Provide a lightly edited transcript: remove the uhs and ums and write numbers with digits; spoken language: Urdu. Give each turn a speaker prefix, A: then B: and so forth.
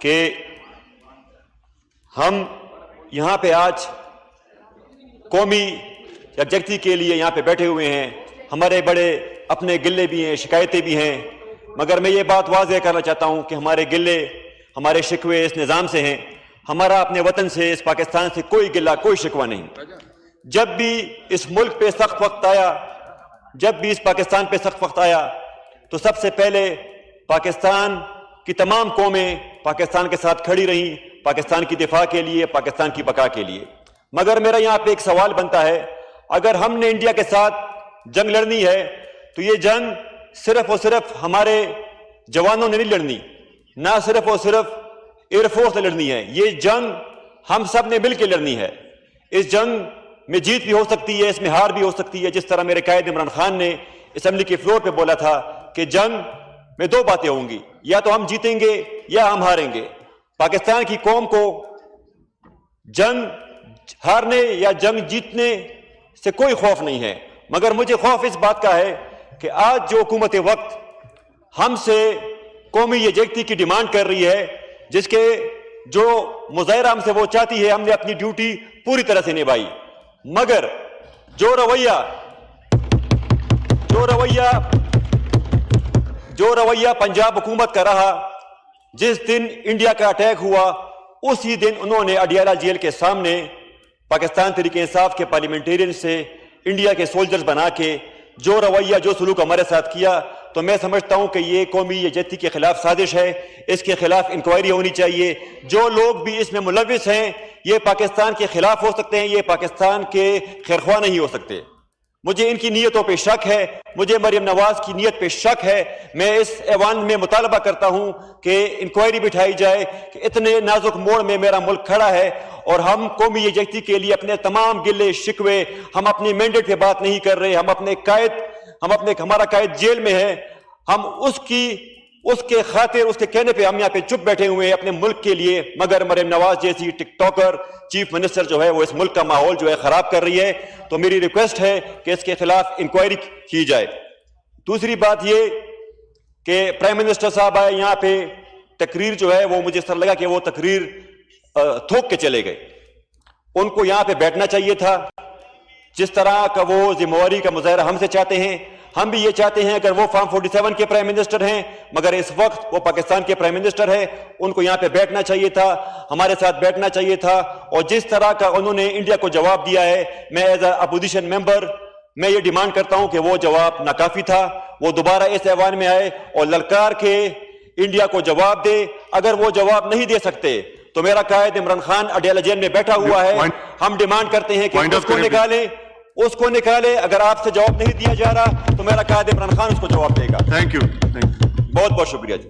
A: کہ ہم یہاں پہ آج قومی یکجہتی کے لیے یہاں پہ بیٹھے ہوئے ہیں. ہمارے بڑے اپنے گلے بھی ہیں, شکایتیں بھی ہیں, مگر میں یہ بات واضح کرنا چاہتا ہوں کہ ہمارے گلے, ہمارے شکوے اس نظام سے ہیں. ہمارا اپنے وطن سے, اس پاکستان سے کوئی گلہ, کوئی شکوہ نہیں. جب بھی اس ملک پہ سخت وقت آیا, جب بھی اس پاکستان پہ سخت وقت آیا, تو سب سے پہلے پاکستان کی تمام قومیں پاکستان کے ساتھ کھڑی رہیں, پاکستان کی دفاع کے لیے, پاکستان کی بقا کے لیے. مگر میرا یہاں پہ ایک سوال بنتا ہے, اگر ہم نے انڈیا کے ساتھ جنگ لڑنی ہے تو یہ جنگ صرف اور صرف ہمارے جوانوں نے نہیں لڑنی, نہ صرف اور صرف ایئر فورس نے لڑنی ہے. یہ جنگ ہم سب نے مل کے لڑنی ہے. اس جنگ میں جیت بھی ہو سکتی ہے, اس میں ہار بھی ہو سکتی ہے. جس طرح میرے قائد عمران خان نے اسمبلی کے فلور پہ بولا تھا کہ جنگ میں دو باتیں ہوں گی, یا تو ہم جیتیں گے یا ہم ہاریں گے. پاکستان کی قوم کو جنگ ہارنے یا جنگ جیتنے سے کوئی خوف نہیں ہے, مگر مجھے خوف اس بات کا ہے کہ آج جو حکومت وقت ہم سے قومی یکجہتی کی ڈیمانڈ کر رہی ہے, جس کے جو مظاہرہ ہم سے وہ چاہتی ہے, ہم نے اپنی ڈیوٹی پوری طرح سے نبھائی, مگر جو رویہ پنجاب حکومت کا رہا, جس دن انڈیا کا اٹیک ہوا اسی دن انہوں نے اڈیالہ جیل کے سامنے پاکستان تحریک انصاف کے پارلیمنٹیرین سے انڈیا کے سولجرز بنا کے جو رویہ, جو سلوک ہمارے ساتھ کیا, تو میں سمجھتا ہوں کہ یہ قومی یکجہتی کے خلاف سازش ہے. اس کے خلاف انکوائری ہونی چاہیے. جو لوگ بھی اس میں ملوث ہیں یہ پاکستان کے خلاف ہو سکتے ہیں, یہ پاکستان کے خیرخواہ نہیں ہو سکتے. مجھے ان کی نیتوں پہ شک ہے, مجھے مریم نواز کی نیت پہ شک ہے. میں اس ایوان میں مطالبہ کرتا ہوں کہ انکوائری بٹھائی جائے کہ اتنے نازک موڑ میں میرا ملک کھڑا ہے اور ہم قومی یکجہتی کے لیے اپنے تمام گلے شکوے, ہم اپنی مینڈیٹ پہ بات نہیں کر رہے. ہمارا قائد جیل میں ہے, ہم اس کے خاطر, اس کے کہنے پہ ہم یہاں پہ چپ بیٹھے ہوئے ہیں اپنے ملک کے لیے. مگر مریم نواز جیسی ٹک ٹاکر چیف منسٹر جو ہے وہ اس ملک کا ماحول جو ہے خراب کر رہی ہے. تو میری ریکویسٹ ہے کہ اس کے خلاف انکوائری کی جائے. دوسری بات یہ کہ پرائم منسٹر صاحب آئے یہاں پہ, تقریر جو ہے وہ مجھے سر لگا کہ وہ تقریر تھوک کے چلے گئے. ان کو یہاں پہ بیٹھنا چاہیے تھا. جس طرح کا وہ ذمہ کا مظاہرہ ہم سے چاہتے ہیں, ہم بھی یہ چاہتے ہیں. اگر وہ فارم 47 کے پرائم منسٹر ہیں مگر اس وقت وہ پاکستان کے پرائم منسٹر ہے, ان کو یہاں پہ بیٹھنا چاہیے تھا, ہمارے ساتھ بیٹھنا چاہیے تھا. اور جس طرح کا انہوں نے انڈیا کو جواب دیا ہے, میں ایز اے اپوزیشن ممبر میں یہ ڈیمانڈ کرتا ہوں کہ وہ جواب ناکافی تھا. وہ دوبارہ اس ایوان میں آئے اور للکار کے انڈیا کو جواب دے. اگر وہ جواب نہیں دے سکتے تو میرا قائد عمران خان اڈیالہ جیل میں بیٹھا ہوا ہے, ہم ڈیمانڈ کرتے ہیں کہ اس کو نکالے. اگر آپ سے جواب نہیں دیا جا رہا تو میرا قائد عمران خان اس کو جواب دے گا.
B: Thank you.
A: بہت بہت شکریہ جی.